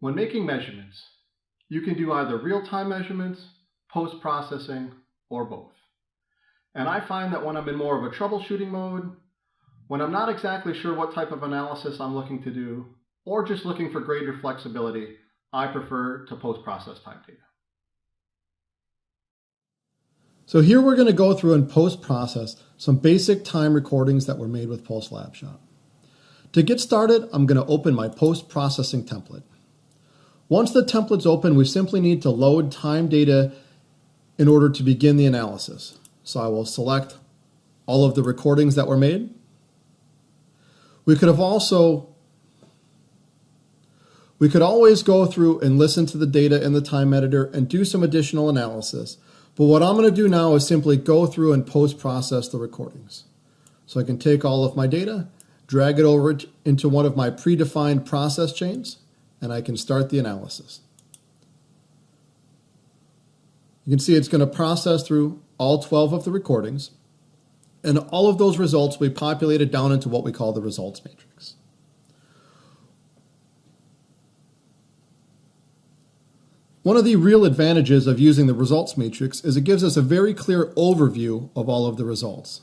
When making measurements, you can do either real-time measurements, post-processing, or both. And I find that when I'm in more of a troubleshooting mode, when I'm not exactly sure what type of analysis I'm looking to do, or just looking for greater flexibility, I prefer to post-process time data. So here we're going to go through and post-process some basic time recordings that were made with PostLabShop. To get started, I'm going to open my post-processing template. Once the template's open, we simply need to load time data in order to begin the analysis. So I will select all of the recordings that were made. We could always go through and listen to the data in the time editor and do some additional analysis. But what I'm going to do now is simply go through and post-process the recordings. So I can take all of my data, drag it over into one of my predefined process chains, and I can start the analysis. You can see it's going to process through all 12 of the recordings, and all of those results will be populated down into what we call the results matrix. One of the real advantages of using the results matrix is it gives us a very clear overview of all of the results.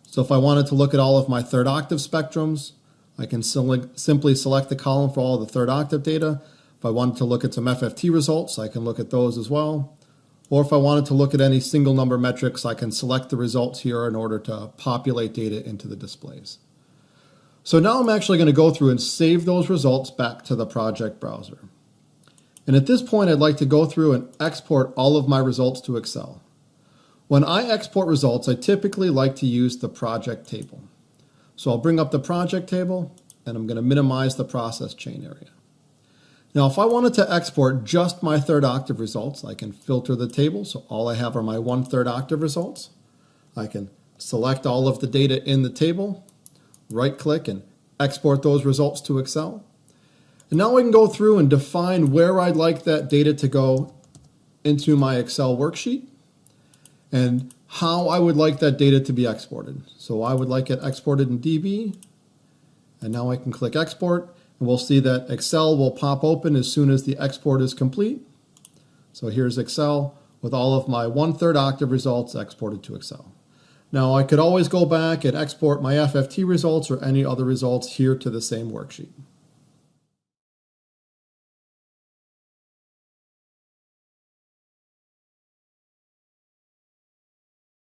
So if I wanted to look at all of my third octave spectrums, I can simply select the column for all of the third octave data. If I wanted to look at some FFT results, I can look at those as well. Or if I wanted to look at any single number metrics, I can select the results here in order to populate data into the displays. So now I'm actually going to go through and save those results back to the project browser. And at this point, I'd like to go through and export all of my results to Excel. When I export results, I typically like to use the project table. So I'll bring up the project table, and I'm going to minimize the process chain area. Now, if I wanted to export just my third octave results, I can filter the table. So all I have are my 1/3 octave results. I can select all of the data in the table, right-click, and export those results to Excel. And now I can go through and define where I'd like that data to go into my Excel worksheet and how I would like that data to be exported. So I would like it exported in DB, and now I can click export, and we'll see that Excel will pop open as soon as the export is complete. So here's Excel with all of my 1/3 octave results exported to Excel. Now I could always go back and export my FFT results or any other results here to the same worksheet.